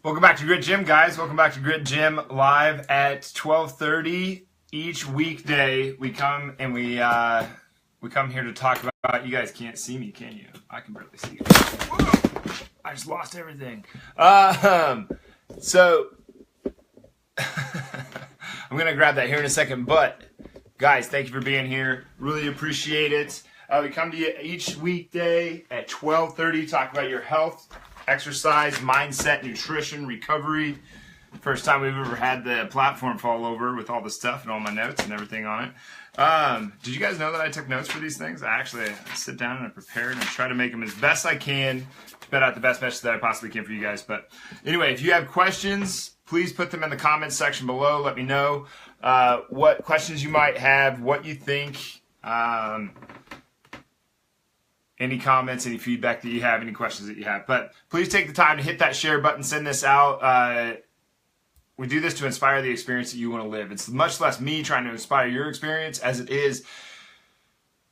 Welcome back to Grit Gym, guys. Welcome back to Grit Gym live at 12:30 each weekday. We come and we come here to talk about. You guys can't see me, can you? I can barely see you. Whoa! I just lost everything. So I'm gonna grab that here in a second. But guys, thank you for being here. Really appreciate it. We come to you each weekday at 12:30. Talk about your health, exercise, mindset, nutrition, recovery. First time we've ever had the platform fall over with all the stuff and all my notes and everything on it. Did you guys know that I took notes for these things? I sit down and I prepare and I try to make them as best I can to put out the best message that I possibly can for you guys. But anyway, if you have questions, please put them in the comments section below. Let me know what questions you might have, what you think. Any comments, any feedback that you have, any questions that you have. But please take the time to hit that share button, send this out. We do this to inspire the experience that you want to live. It's much less me trying to inspire your experience as it is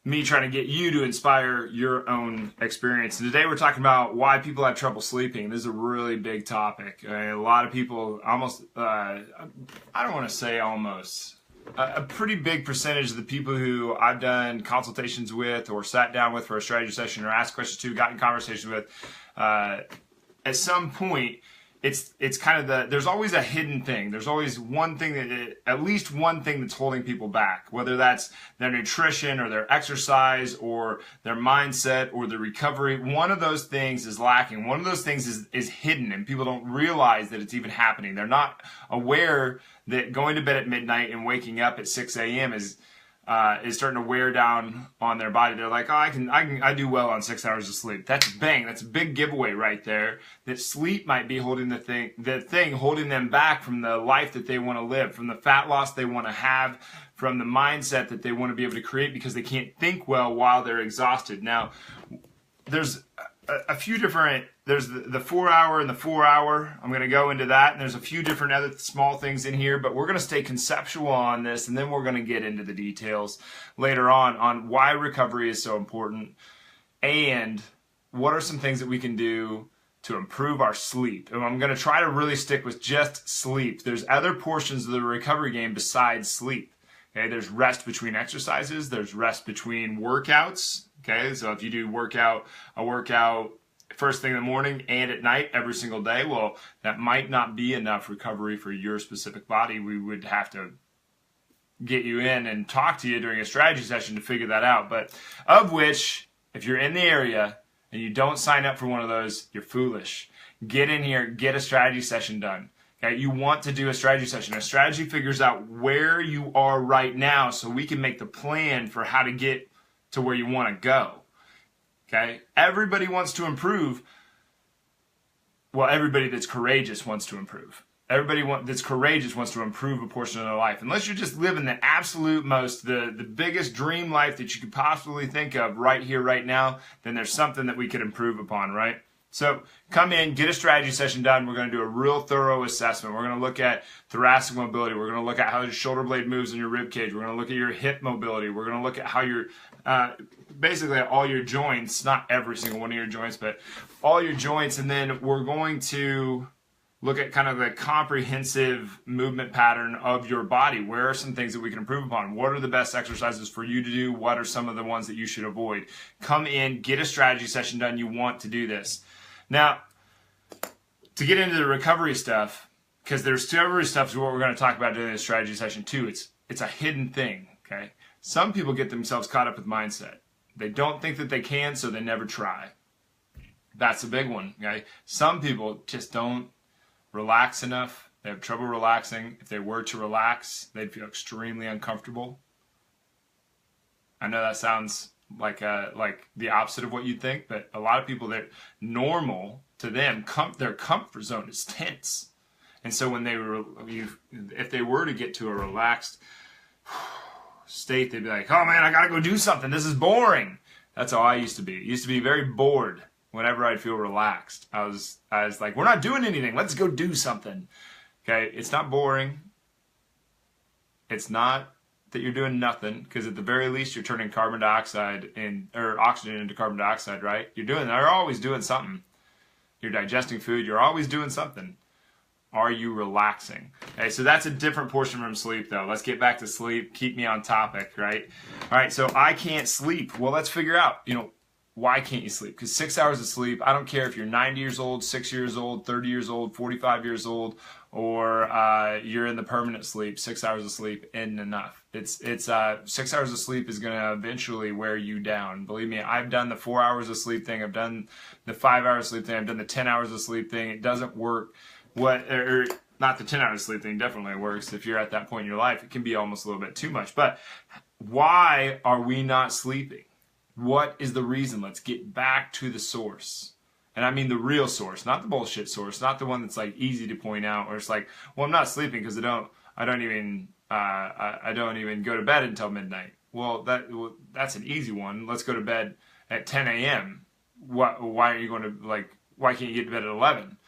me trying to get you to inspire your own experience. And today we're talking about why people have trouble sleeping. This is a really big topic. A lot of people almost, I don't want to say almost, a pretty big percentage of the people who I've done consultations with or sat down with for a strategy session or asked questions to, gotten conversations with, at some point, it's kind of there's always a hidden thing. There's always one thing at least one thing that's holding people back, whether that's their nutrition or their exercise or their mindset or their recovery. One of those things is lacking. One of those things is hidden and people don't realize that it's even happening. They're not aware that going to bed at midnight and waking up at 6 a.m. is starting to wear down on their body. They're like, oh, I do well on 6 hours of sleep. That's a big giveaway right there. That sleep might be holding the thing holding them back from the life that they want to live, from the fat loss they want to have, from the mindset that they want to be able to create because they can't think well while they're exhausted. Now, there's a few different, there's the 4 hour and the 4 hour. I'm going to go into that. And there's a few different other small things in here, but we're going to stay conceptual on this. And then we're going to get into the details later on why recovery is so important and what are some things that we can do to improve our sleep. And I'm going to try to really stick with just sleep. There's other portions of the recovery game besides sleep. Okay, there's rest between exercises. There's rest between workouts. Okay, so if you do a workout first thing in the morning and at night every single day, well, that might not be enough recovery for your specific body. We would have to get you in and talk to you during a strategy session to figure that out. But of which, if you're in the area and you don't sign up for one of those, you're foolish. Get in here, get a strategy session done. Okay, you want to do a strategy session. A strategy figures out where you are right now so we can make the plan for how to get to where you want to go. Okay? Everybody wants to improve. Well, everybody that's courageous wants to improve. Everybody that's courageous wants to improve a portion of their life. Unless you're just living the absolute most, the biggest dream life that you could possibly think of right here, right now, then there's something that we could improve upon, right? So come in, get a strategy session done. We're going to do a real thorough assessment. We're going to look at thoracic mobility. We're going to look at how your shoulder blade moves in your rib cage. We're going to look at your hip mobility. We're going to look at how your, basically all your joints, not every single one of your joints, but all your joints. And then we're going to look at kind of the comprehensive movement pattern of your body. Where are some things that we can improve upon? What are the best exercises for you to do? What are some of the ones that you should avoid? Come in, get a strategy session done. You want to do this. Now, to get into the recovery stuff, because there's recovery stuff is what we're going to talk about during this strategy session too. It's a hidden thing, okay? Some people get themselves caught up with mindset. They don't think that they can, so they never try. That's a big one, okay? Some people just don't relax enough. They have trouble relaxing. If they were to relax, they'd feel extremely uncomfortable. I know that sounds like the opposite of what you'd think, but a lot of people, that normal to them, their comfort zone is tense. And so when if they were to get to a relaxed state, they'd be like, oh man, I gotta go do something. This is boring. That's how I used to be. I used to be very bored whenever I'd feel relaxed. I was like, we're not doing anything. Let's go do something. Okay, it's not boring. It's not that you're doing nothing, because at the very least you're turning carbon dioxide or oxygen into carbon dioxide, right? You're always doing something. You're digesting food. You're always doing something. Are you relaxing? Okay, so that's a different portion from sleep, though. Let's get back to sleep. Keep me on topic, right? All right, so I can't sleep. Well, let's figure out, why can't you sleep? Because 6 hours of sleep, I don't care if you're 90 years old, 6 years old, 30 years old, 45 years old, or you're in the permanent sleep. 6 hours of sleep isn't enough. It's 6 hours of sleep is going to eventually wear you down. Believe me, I've done the 4 hours of sleep thing. I've done the 5 hours of sleep thing. I've done the 10 hours of sleep thing. It doesn't work. Not the 10 hours of sleep thing definitely works. If you're at that point in your life, it can be almost a little bit too much. But why are we not sleeping? What is the reason? Let's get back to the source. And I mean the real source, not the bullshit source, not the one that's like easy to point out, or it's like, well, I'm not sleeping because I don't even go to bed until midnight. Well, that's an easy one. Let's go to bed at 10 a.m. Why are you going to why can't you get to bed at 11?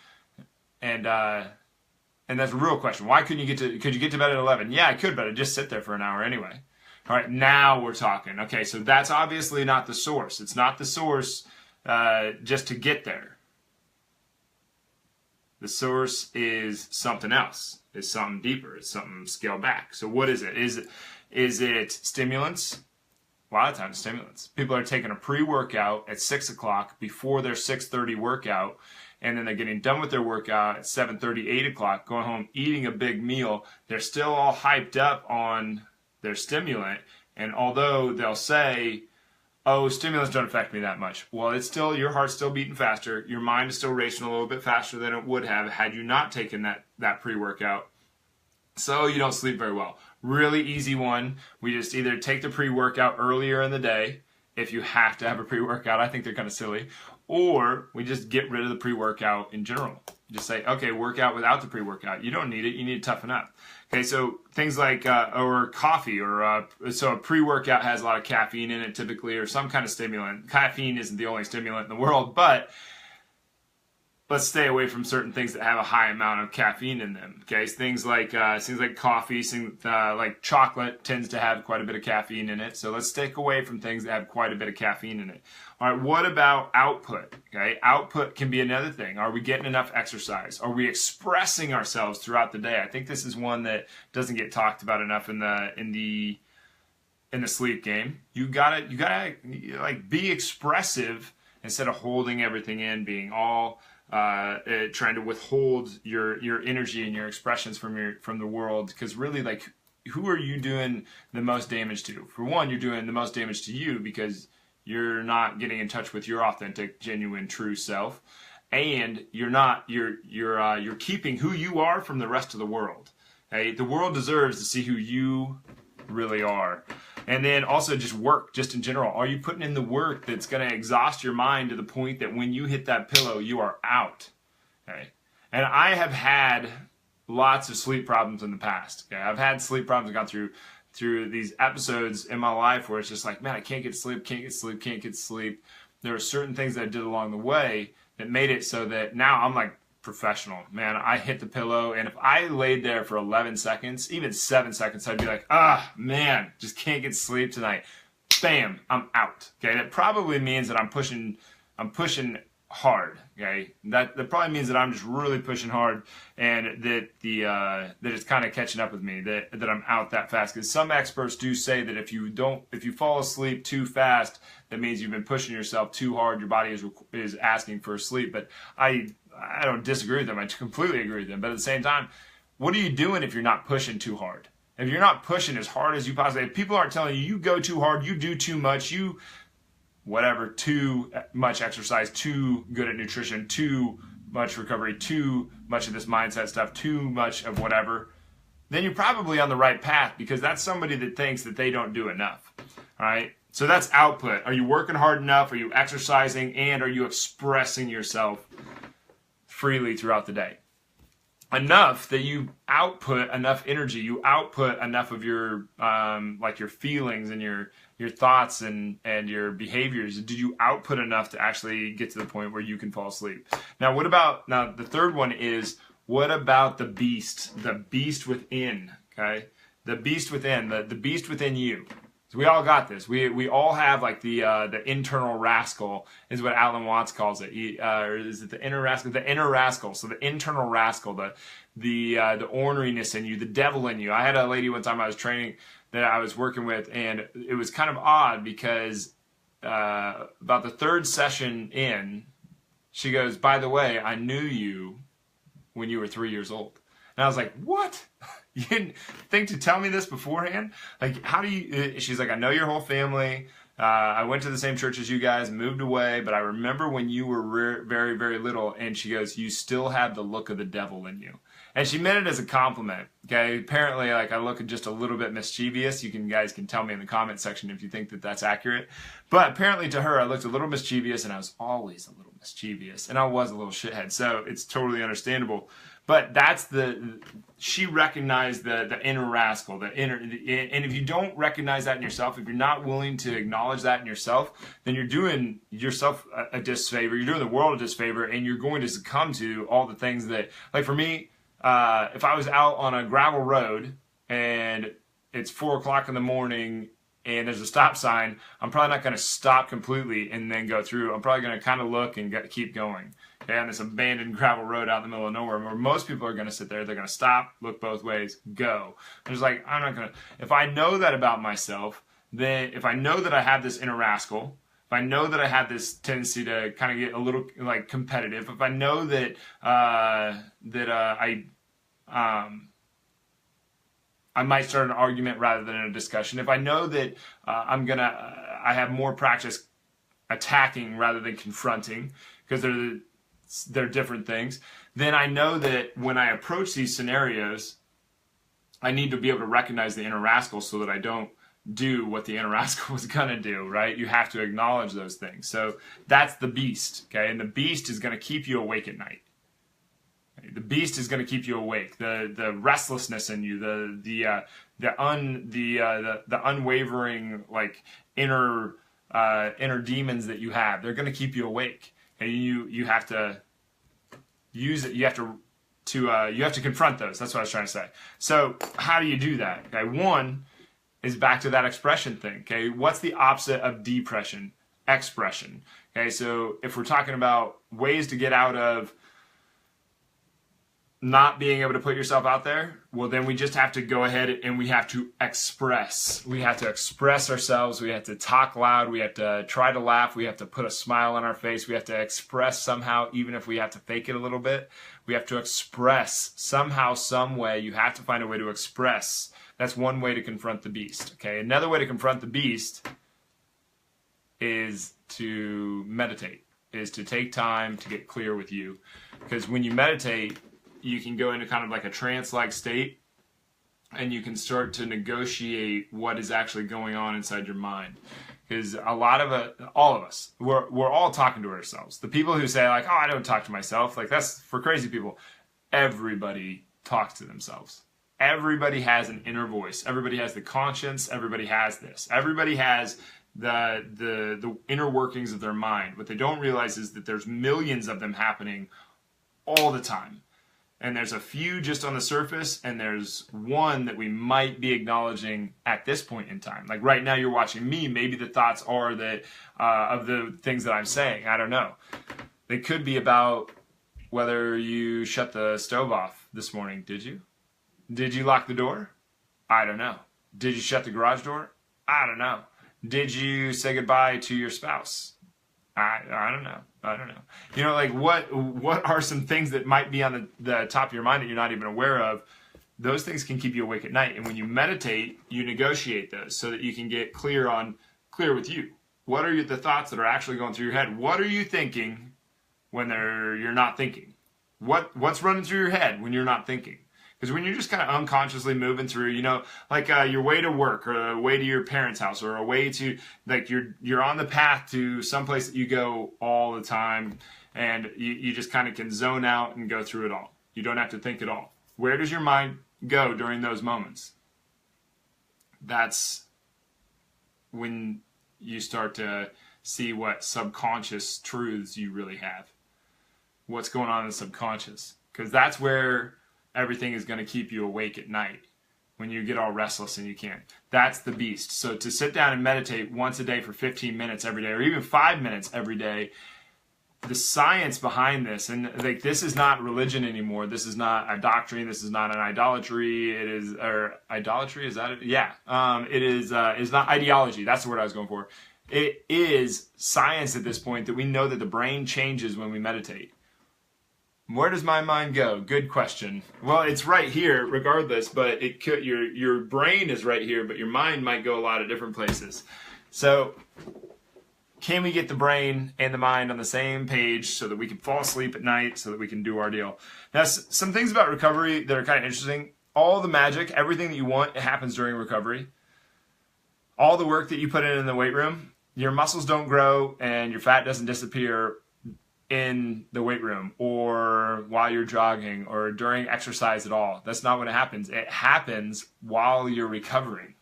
And that's a real question. Why couldn't you could you get to bed at 11? Yeah, I could, but I'd just sit there for an hour anyway. All right, now we're talking. Okay, so that's obviously not the source. It's not the source just to get there. The source is something else. It's something deeper. It's something scaled back. So what is it? Is it stimulants? A lot of times stimulants. People are taking a pre-workout at 6 o'clock before their 6:30 workout, and then they're getting done with their workout at 7:30, 8 o'clock, going home, eating a big meal. They're still all hyped up on their stimulant, and although they'll say, oh, stimulants don't affect me that much, well, it's still, your heart's still beating faster, your mind is still racing a little bit faster than it would have had you not taken that pre-workout, so you don't sleep very well. Really easy one. We just either take the pre-workout earlier in the day, if you have to have a pre-workout. I think they're kind of silly, or we just get rid of the pre-workout in general. Just say, okay, work out without the pre-workout. You don't need it. You need to toughen up. Okay, so things like, or coffee, or so a pre-workout has a lot of caffeine in it typically, or some kind of stimulant. Caffeine isn't the only stimulant in the world, but let's stay away from certain things that have a high amount of caffeine in them. Okay, so things like coffee, like chocolate tends to have quite a bit of caffeine in it. So let's stick away from things that have quite a bit of caffeine in it. All right, what about output? Okay, output can be another thing. Are we getting enough exercise? Are we expressing ourselves throughout the day? I think this is one that doesn't get talked about enough in the sleep game. You gotta like be expressive instead of holding everything in, being all trying to withhold your energy and your expressions from the world, because really, like, who are you doing the most damage to? For one, you're doing the most damage to you because you're not getting in touch with your authentic, genuine, true self, and you're keeping who you are from the rest of the world. Okay? The world deserves to see who you really are. And then also just work, just in general. Are you putting in the work that's going to exhaust your mind to the point that when you hit that pillow, you are out? Okay. And I have had lots of sleep problems in the past. Okay. I've had sleep problems. I've gone through these episodes in my life where it's just like, man, I can't get sleep, can't get sleep, can't get sleep. There are certain things that I did along the way that made it so that now I'm like professional. Man, I hit the pillow, and if I laid there for 11 seconds, even 7 seconds, I'd be like, man, just can't get sleep tonight. Bam, I'm out. Okay, that probably means that I'm pushing hard. Okay, that probably means that I'm just really pushing hard, and that that it's kind of catching up with me, that I'm out that fast. Because some experts do say that if you fall asleep too fast, that means you've been pushing yourself too hard. Your body is asking for sleep. But I don't disagree with them. I completely agree with them. But at the same time, what are you doing if you're not pushing too hard? If you're not pushing as hard as you possibly, if people aren't telling you go too hard, you do too much, too much exercise, too good at nutrition, too much recovery, too much of this mindset stuff, too much of whatever, then you're probably on the right path, because that's somebody that thinks that they don't do enough. All right. So that's output. Are you working hard enough? Are you exercising? And are you expressing yourself freely throughout the day? Enough that you output enough energy, you output enough of your like your feelings and your thoughts and your behaviors. Did you output enough to actually get to the point where you can fall asleep? Now the third one is, what about the beast within? Okay, the beast within, the beast within you. So we all got this. We all have like the internal rascal is what Alan Watts calls it. Or is it the inner rascal? The inner rascal. So the internal rascal, the orneriness in you, the devil in you. I had a lady one time I was training that I was working with, and it was kind of odd because about the third session in, she goes, "By the way, I knew you when you were 3 years old." And I was like, "What? You didn't think to tell me this beforehand? Like, how do you?" She's like, "I know your whole family. I went to the same church as you guys, moved away, but I remember when you were very, very little." And she goes, "You still have the look of the devil in you." And she meant it as a compliment. Okay, apparently, like, I look just a little bit mischievous. Guys can tell me in the comment section if you think that that's accurate. But apparently, to her, I looked a little mischievous, and I was always a little mischievous, and I was a little shithead. So it's totally understandable. But that's she recognized the inner rascal, and if you don't recognize that in yourself, if you're not willing to acknowledge that in yourself, then you're doing yourself a disfavor, you're doing the world a disfavor, and you're going to succumb to all the things that, like for me, if I was out on a gravel road and it's 4 o'clock in the morning and there's a stop sign, I'm probably not going to stop completely and then go through. I'm probably going to kind of look and keep going. Okay, on this abandoned gravel road out in the middle of nowhere, where most people are going to sit there, they're going to stop, look both ways, go. I'm just like, I'm not going to. If I know that about myself, then if I know that I have this inner rascal, if I know that I have this tendency to kind of get a little like competitive, if I know that I might start an argument rather than a discussion, if I know that I have more practice attacking rather than confronting, because they're different things, then I know that when I approach these scenarios, I need to be able to recognize the inner rascal so that I don't do what the inner rascal was going to do, right? You have to acknowledge those things. So that's the beast, okay? And the beast is going to keep you awake at night. The beast is going to keep you awake. The restlessness in you, the unwavering like inner demons that you have, they're going to keep you awake, and you have to use it. You have to confront those. That's what I was trying to say. So how do you do that? Okay, one is back to that expression thing. Okay, what's the opposite of depression? Expression. Okay, so if we're talking about ways to get out of not being able to put yourself out there, well, then we just have to go ahead and we have to express. We have to express ourselves. We have to talk loud. We have to try to laugh. We have to put a smile on our face. We have to express somehow, even if we have to fake it a little bit. We have to express somehow, some way. You have to find a way to express. That's one way to confront the beast. Okay, another way to confront the beast is to meditate, is to take time to get clear with you. Because when you meditate, you can go into kind of like a trance-like state, and you can start to negotiate what is actually going on inside your mind. Because a lot of it, all of us, we're all talking to ourselves. The people who say like, "Oh, I don't talk to myself," like that's for crazy people. Everybody talks to themselves. Everybody has an inner voice. Everybody has the conscience. Everybody has this. Everybody has the inner workings of their mind. What they don't realize is that there's millions of them happening all the time. And there's a few just on the surface, and there's one that we might be acknowledging at this point in time. Like right now you're watching me, maybe the thoughts are that of the things that I'm saying. I don't know. They could be about whether you shut the stove off this morning. Did you? Did you lock the door? I don't know. Did you shut the garage door? I don't know. Did you say goodbye to your spouse? I don't know. I don't know. You know, like what are some things that might be on the top of your mind that you're not even aware of? Those things can keep you awake at night. And when you meditate, you negotiate those so that you can get clear with you. What are the thoughts that are actually going through your head? What are you thinking when you're not thinking? What's running through your head when you're not thinking? Because when you're just kind of unconsciously moving through, you know, like your way to work or a way to your parents' house or a way to, like you're on the path to someplace that you go all the time, and you just kind of can zone out and go through it all. You don't have to think at all. Where does your mind go during those moments? That's when you start to see what subconscious truths you really have. What's going on in the subconscious? Because that's where everything is going to keep you awake at night. when you get all restless and you can't. That's the beast. So to sit down and meditate once a day for 15 minutes every day, or even 5 minutes every day, the science behind this, and like this is not religion anymore. This is not a doctrine. This is not an idolatry. It is, or idolatry, is that it? Yeah. It is not ideology. That's the word I was going for. It is science at this point that we know that the brain changes when we meditate. Where does my mind go? Good question. Well, it's right here regardless, but it could, your brain is right here, but your mind might go a lot of different places. So can we get the brain and the mind on the same page so that we can fall asleep at night, so that we can do our deal? Now, some things about recovery that are kind of interesting. All the magic, everything that you want, it happens during recovery. All the work that you put in the weight room, your muscles don't grow and your fat doesn't disappear in the weight room or while you're jogging or during exercise at all. That's not when it happens. It happens while you're recovering.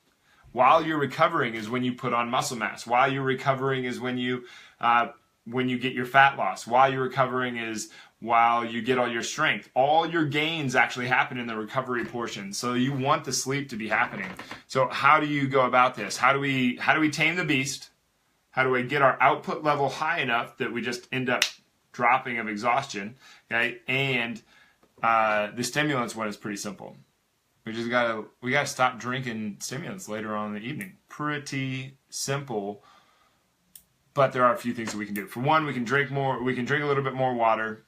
While you're recovering is when you put on muscle mass. While you're recovering is when you get your fat loss. While you're recovering is while you get all your strength. All your gains actually happen in the recovery portion. So you want the sleep to be happening. So how do you go about this? How do we tame the beast? How do we get our output level high enough that we just end up dropping of exhaustion? Okay, and the stimulants one is pretty simple. We gotta stop drinking stimulants later on in the evening. Pretty simple, but there are a few things that we can do. For one, we can drink more. We can drink a little bit more water.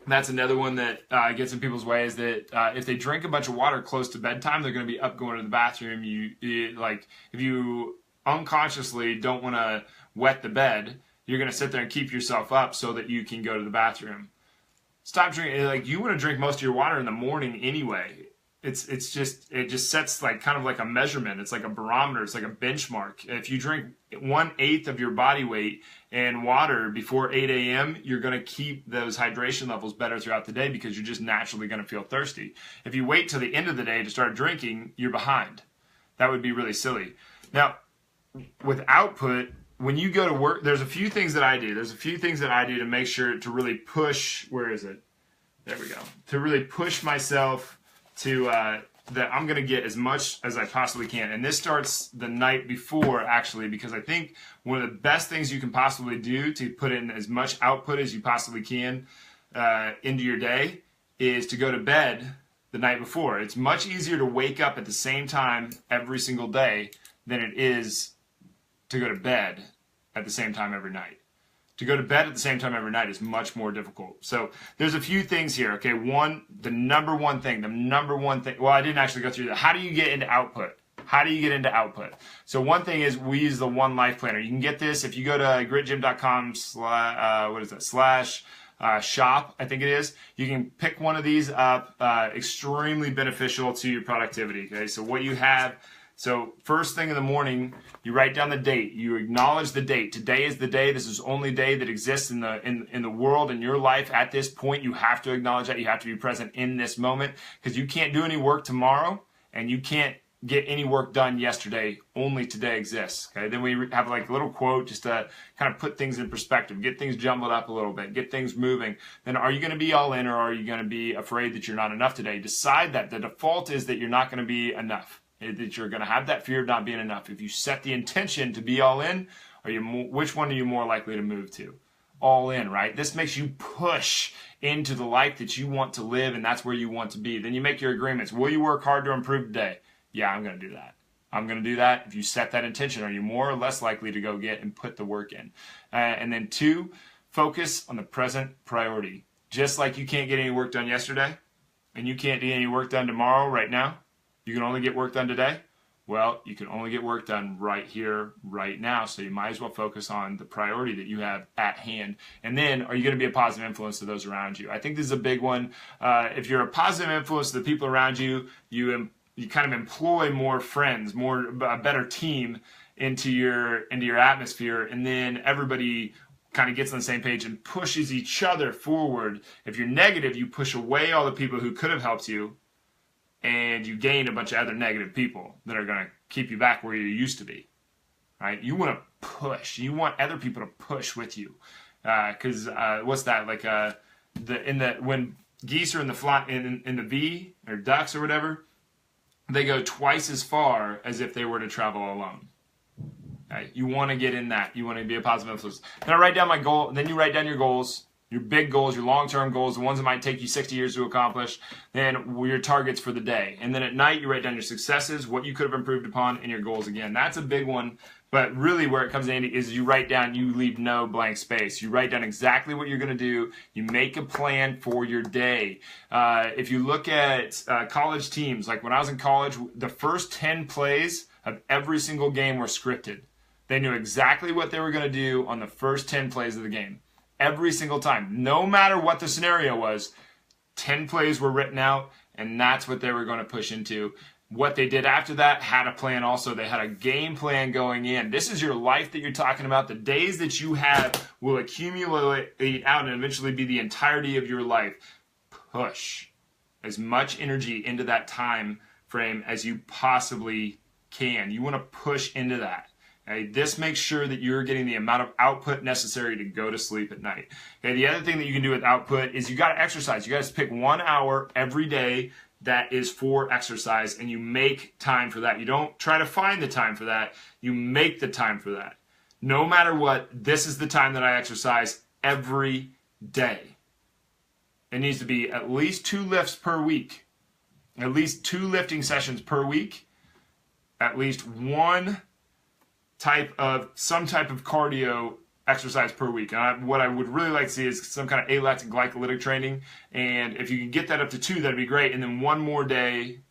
That's another one that gets in people's way, is that if they drink a bunch of water close to bedtime, they're going to be up going to the bathroom. If you unconsciously don't want to wet the bed, you're going to sit there and keep yourself up so that you can go to the bathroom. Stop drinking. Like, you want to drink most of your water in the morning anyway. It just sets like kind of like a measurement. It's like a barometer. It's like a benchmark. If you drink 1/8 of your body weight in water before 8 a.m., you're going to keep those hydration levels better throughout the day because you're just naturally going to feel thirsty. If you wait till the end of the day to start drinking, you're behind. That would be really silly. Now, with output, when you go to work, there's a few things that I do. There's a few things that I do to make sure to really push. Where is it? There we go. To really push myself to that I'm going to get as much as I possibly can. And this starts the night before, actually, because I think one of the best things you can possibly do to put in as much output as you possibly can into your day is to go to bed the night before. It's much easier to wake up at the same time every single day than it is to go to bed at the same time every night. To go to bed at the same time every night is much more difficult. So there's a few things here. Okay, the number one thing. Well, I didn't actually go through that. How do you get into output? How do you get into output? So one thing is we use the One Life Planner. You can get this if you go to gritgym.com /shop, I think it is. You can pick one of these up. Extremely beneficial to your productivity. Okay, so what you have. So first thing in the morning, you write down the date. You acknowledge the date. Today is the day. This is the only day that exists in the world, in your life at this point. You have to acknowledge that. You have to be present in this moment, because you can't do any work tomorrow and you can't get any work done yesterday. Only today exists. Okay. Then we have like a little quote just to kind of put things in perspective, get things jumbled up a little bit, get things moving. Then are you going to be all in, or are you going to be afraid that you're not enough today? Decide that. The default is that you're not going to be enough. That you're going to have that fear of not being enough. If you set the intention to be all in, which one are you more likely to move to? All in, right? This makes you push into the life that you want to live, and that's where you want to be. Then you make your agreements. Will you work hard to improve today? Yeah, I'm going to do that. I'm going to do that. If you set that intention, are you more or less likely to go get and put the work in? And then 2, focus on the present priority. Just like you can't get any work done yesterday, and you can't get any work done tomorrow, right now, you can only get work done today? Well, you can only get work done right here, right now. So you might as well focus on the priority that you have at hand. And then, are you going to be a positive influence to those around you? I think this is a big one. If you're a positive influence to the people around you, you kind of employ more friends, a better team into your atmosphere, and then everybody kind of gets on the same page and pushes each other forward. If you're negative, you push away all the people who could have helped you, and you gain a bunch of other negative people that are going to keep you back where you used to be, right? You want to push. You want other people to push with you, because what's that like? When geese are in the V or ducks or whatever, they go twice as far as if they were to travel alone. Okay? You want to get in that. You want to be a positive influence. Then I write down my goal. Then you write down your goals, your big goals, your long-term goals, the ones that might take you 60 years to accomplish, then your targets for the day. And then at night, you write down your successes, what you could have improved upon, and your goals again. That's a big one. But really where it comes in is you write down, you leave no blank space. You write down exactly what you're going to do. You make a plan for your day. If you look at college teams, like when I was in college, the first 10 plays of every single game were scripted. They knew exactly what they were going to do on the first 10 plays of the game. Every single time. No matter what the scenario was, 10 plays were written out, and that's what they were going to push into. What they did after that had a plan also. They had a game plan going in. This is your life that you're talking about. The days that you have will accumulate out and eventually be the entirety of your life. Push as much energy into that time frame as you possibly can. You want to push into that. Okay, this makes sure that you're getting the amount of output necessary to go to sleep at night. Okay, the other thing that you can do with output is you got to exercise. You got to pick 1 hour every day that is for exercise, and you make time for that. You don't try to find the time for that. You make the time for that. No matter what, this is the time that I exercise every day. It needs to be at least 2 lifts per week, at least 2 lifting sessions per week, at least some type of cardio exercise per week. And what I would really like to see is some kind of alactic glycolytic training. And if you can get that up to 2, that'd be great. And then 1 more day,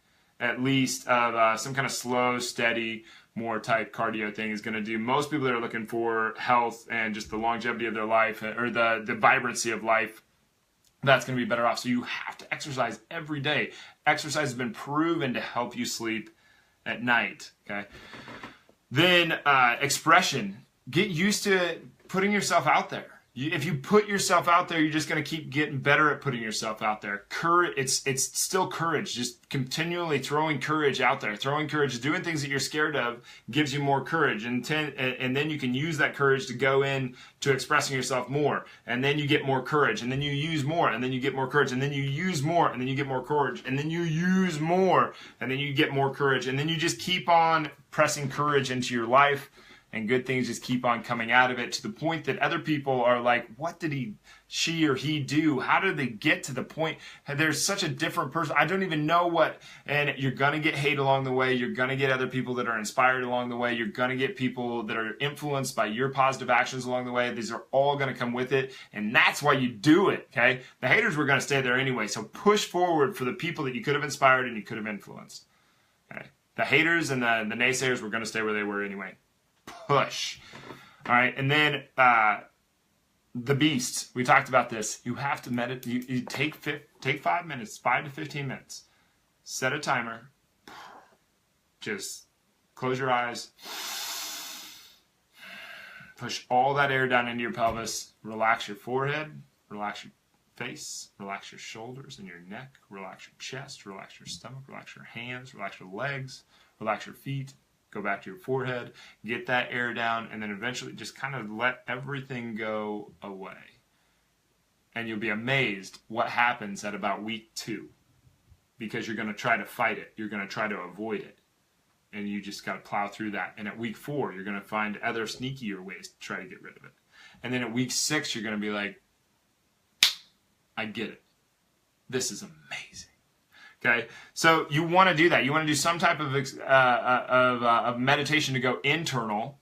at least, of some kind of slow, steady, more type cardio thing is going to do. Most people that are looking for health and just the longevity of their life, or the vibrancy of life, that's going to be better off. So you have to exercise every day. Exercise has been proven to help you sleep at night. Okay. Then expression. Get used to putting yourself out there. If you put yourself out there, you're just going to keep getting better at putting yourself out there. Courage, it's still courage. Just continually throwing courage out there. Throwing courage, doing things that you're scared of gives you more courage. And then you can use that courage to go in to expressing yourself more. And then you get more courage. And then you use more. And then you get more courage. And then you use more. And then you get more courage. And then you use more. And then you get more courage. And then you just keep on pressing courage into your life. And good things just keep on coming out of it, to the point that other people are like, what did she or he do? How did they get to the point? There's such a different person. I don't even know what. And you're going to get hate along the way. You're going to get other people that are inspired along the way. You're going to get people that are influenced by your positive actions along the way. These are all going to come with it. And that's why you do it, okay? The haters were going to stay there anyway. So push forward for the people that you could have inspired and you could have influenced. Okay? The haters and the naysayers were going to stay where they were anyway. Push. All right, and then the beast. We talked about this. You have to meditate. You take 5 minutes, 5 to 15 minutes. Set a timer. Just close your eyes. Push all that air down into your pelvis. Relax your forehead. Relax your face. Relax your shoulders and your neck. Relax your chest. Relax your stomach. Relax your hands. Relax your legs. Relax your feet. Go back to your forehead, get that air down, and then eventually just kind of let everything go away. And you'll be amazed what happens at about week 2, because you're going to try to fight it. You're going to try to avoid it. And you just got to plow through that. And at week 4, you're going to find other sneakier ways to try to get rid of it. And then at week 6, you're going to be like, I get it. This is amazing. Okay, so you want to do that. You want to do some type of meditation to go internal,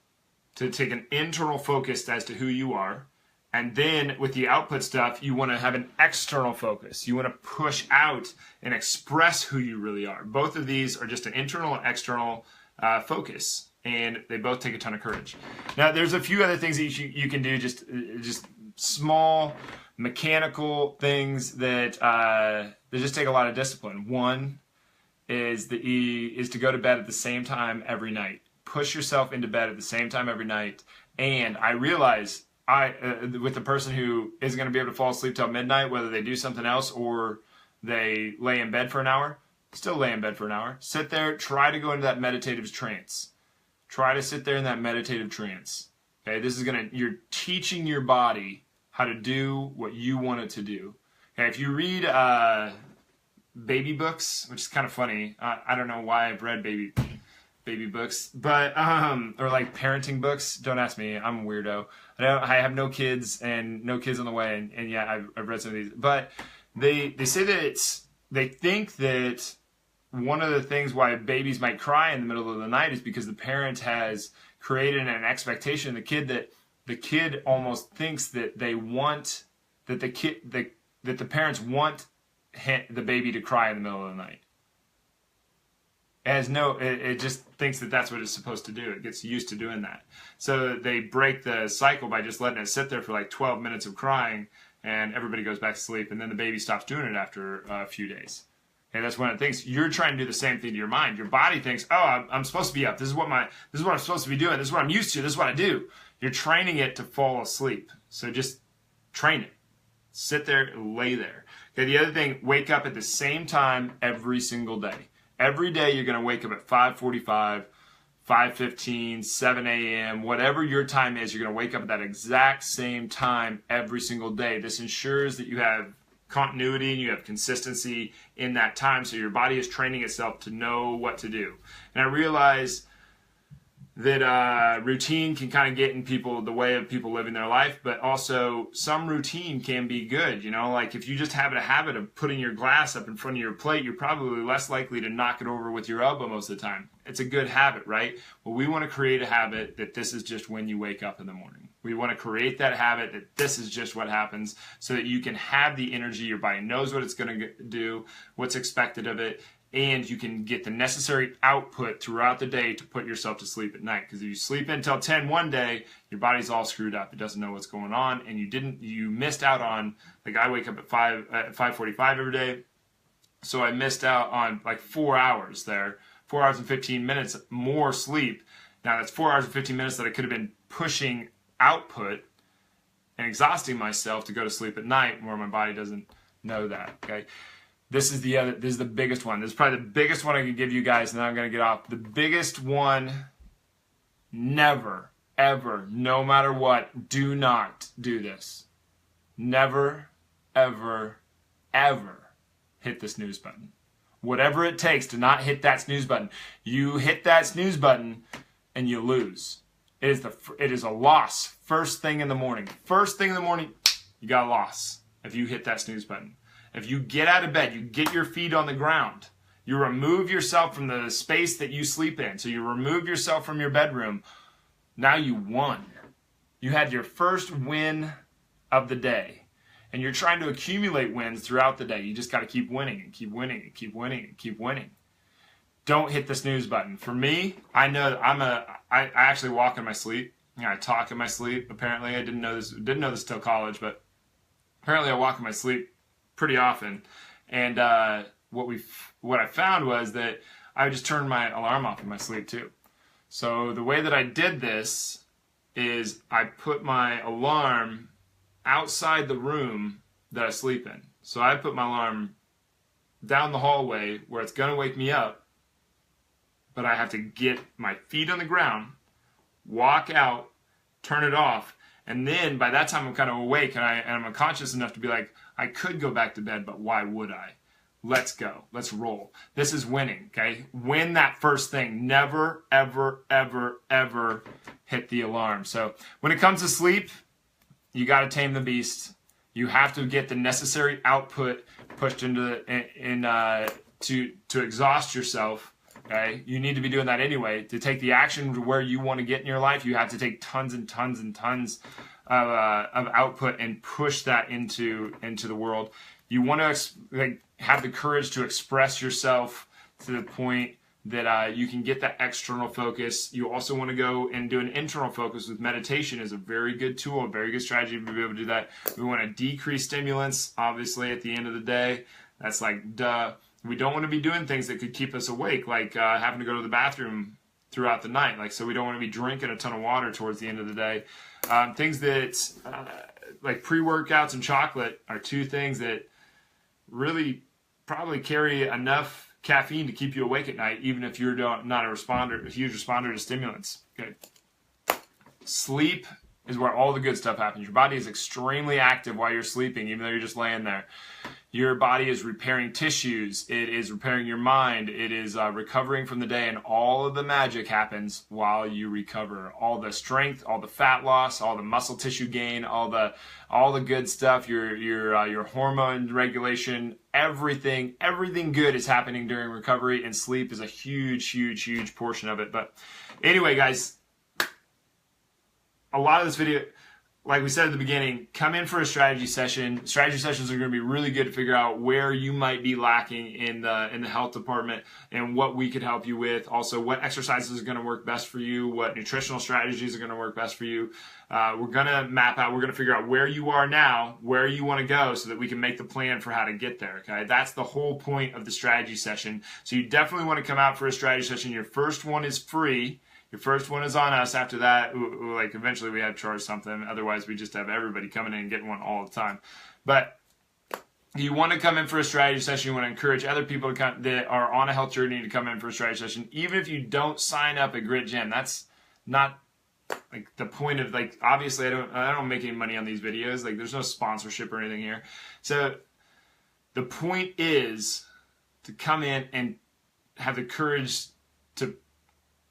to take an internal focus as to who you are. And then with the output stuff, you want to have an external focus. You want to push out and express who you really are. Both of these are just an internal and external focus, and they both take a ton of courage. Now, there's a few other things that you can do, just small mechanical things that they just take a lot of discipline. One is to go to bed at the same time every night. Push yourself into bed at the same time every night. And I realize with the person who isn't going to be able to fall asleep till midnight, whether they do something else or they lay in bed for an hour, still lay in bed for an hour. Sit there, try to go into that meditative trance. Try to sit there in that meditative trance. Okay, you're teaching your body how to do what you want it to do. Okay, if you read baby books, which is kind of funny. I don't know why I've read baby books, but or like parenting books. Don't ask me. I'm a weirdo. I have no kids and no kids on the way, and yeah, I've read some of these. But they say that they think that one of the things why babies might cry in the middle of the night is because the parent has created an expectation in the kid that the kid almost thinks that they want that the parents want the baby to cry in the middle of the night. It just thinks that that's what it's supposed to do. It gets used to doing that. So they break the cycle by just letting it sit there for like 12 minutes of crying, and everybody goes back to sleep, and then the baby stops doing it after a few days. And that's when it thinks you're trying to do the same thing to your mind. Your body thinks, oh, I'm supposed to be up. This is what I'm supposed to be doing. This is what I'm used to. This is what I do. You're training it to fall asleep. So just train it. Sit there, lay there. Okay. The other thing, wake up at the same time every single day. Every day you're going to wake up at 5:45, 5:15, 7 a.m., whatever your time is, you're going to wake up at that exact same time every single day. This ensures that you have continuity and you have consistency in that time, so your body is training itself to know what to do. And I realize that routine can kind of get in the way of people living their life, but also some routine can be good. You know, like if you just have a habit of putting your glass up in front of your plate, you're probably less likely to knock it over with your elbow most of the time. It's a good habit, right? Well, we want to create a habit that this is just when you wake up in the morning. We want to create that habit that this is just what happens, so that you can have the energy, your body knows what it's going to do, what's expected of it, and you can get the necessary output throughout the day to put yourself to sleep at night. Because if you sleep until 10 one day, your body's all screwed up. It doesn't know what's going on, and you missed out on, like I wake up at 5:45 every day, so I missed out on like 4 hours there, 4 hours and 15 minutes more sleep. Now that's 4 hours and 15 minutes that I could have been pushing output and exhausting myself to go to sleep at night, where my body doesn't know that. Okay. This is the biggest one. This is probably the biggest one I can give you guys, and then I'm going to get off. The biggest one, never, ever, no matter what, do not do this. Never, ever, ever hit the snooze button. Whatever it takes to not hit that snooze button. You hit that snooze button and you lose. It is a loss first thing in the morning. First thing in the morning, you got a loss if you hit that snooze button. If you get out of bed, you get your feet on the ground, you remove yourself from the space that you sleep in. So you remove yourself from your bedroom. Now you won. You had your first win of the day. And you're trying to accumulate wins throughout the day. You just got to keep winning and keep winning and keep winning and keep winning. Don't hit the snooze button. For me, I know that I actually walk in my sleep. I talk in my sleep. Apparently, I didn't know this till college, but apparently I walk in my sleep pretty often. And what I found was that I would just turn my alarm off in my sleep too. So the way that I did this is I put my alarm outside the room that I sleep in. So I put my alarm down the hallway where it's going to wake me up, but I have to get my feet on the ground, walk out, turn it off, and then by that time I'm kind of awake and I'm conscious enough to be like, I could go back to bed, but why would I? Let's go. Let's roll. This is winning, okay? Win that first thing. Never, ever, ever, ever hit the alarm. So when it comes to sleep, you got to tame the beast. You have to get the necessary output pushed into to exhaust yourself. Okay, you need to be doing that anyway. To take the action to where you want to get in your life, you have to take tons and tons and tons of output and push that into the world. You want to have the courage to express yourself to the point that you can get that external focus. You also want to go and do an internal focus with meditation is a very good tool, a very good strategy to be able to do that. We want to decrease stimulants, obviously, at the end of the day. That's like, duh. We don't want to be doing things that could keep us awake, like having to go to the bathroom throughout the night. So we don't want to be drinking a ton of water towards the end of the day. Things that, like pre-workouts and chocolate are two things that really probably carry enough caffeine to keep you awake at night, even if you're not a huge responder to stimulants. Okay. Sleep is where all the good stuff happens. Your body is extremely active while you're sleeping, even though you're just laying there. Your body is repairing tissues. It is repairing your mind. It is recovering from the day, and all of the magic happens while you recover. All the strength, all the fat loss, all the muscle tissue gain, all the good stuff. Your hormone regulation, everything good is happening during recovery, and sleep is a huge portion of it. But anyway, guys, a lot of this video, like we said at the beginning, come in for a strategy session. Strategy sessions are going to be really good to figure out where you might be lacking in the health department and what we could help you with. Also, what exercises are going to work best for you, what nutritional strategies are going to work best for you. We're going to map out, we're going to figure out where you are now, where you want to go, so that we can make the plan for how to get there, okay? That's the whole point of the strategy session. So you definitely want to come out for a strategy session. Your first one is free. Your first one is on us. After that, like eventually we have to charge something. Otherwise, we just have everybody coming in and getting one all the time. But you want to come in for a strategy session. You want to encourage other people to come, that are on a health journey to come in for a strategy session. Even if you don't sign up at Grit Gym, that's not like the point of, like, obviously I don't make any money on these videos. Like, there's no sponsorship or anything here. So the point is to come in and have the courage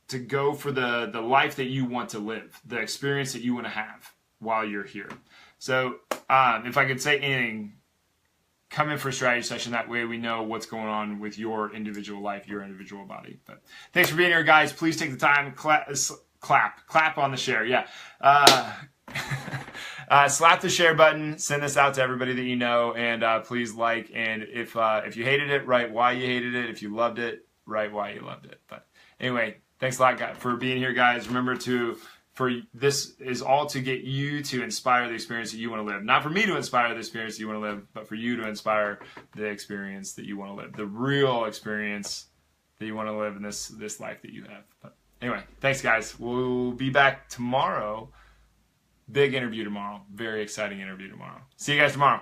to go for the life that you want to live, the experience that you want to have while you're here. So if I could say anything, come in for a strategy session. That way we know what's going on with your individual life, your individual body. But thanks for being here, guys. Please take the time, clap on the share. Yeah. Slap the share button, send this out to everybody that you know, and please like. And if you hated it, write why you hated it. If you loved it, write why you loved it. But anyway, thanks a lot for being here, guys. Remember this is all to get you to inspire the experience that you want to live. Not for me to inspire the experience that you want to live, but for you to inspire the experience that you want to live. The real experience that you want to live in this life that you have. But anyway, thanks, guys. We'll be back tomorrow. Big interview tomorrow. Very exciting interview tomorrow. See you guys tomorrow.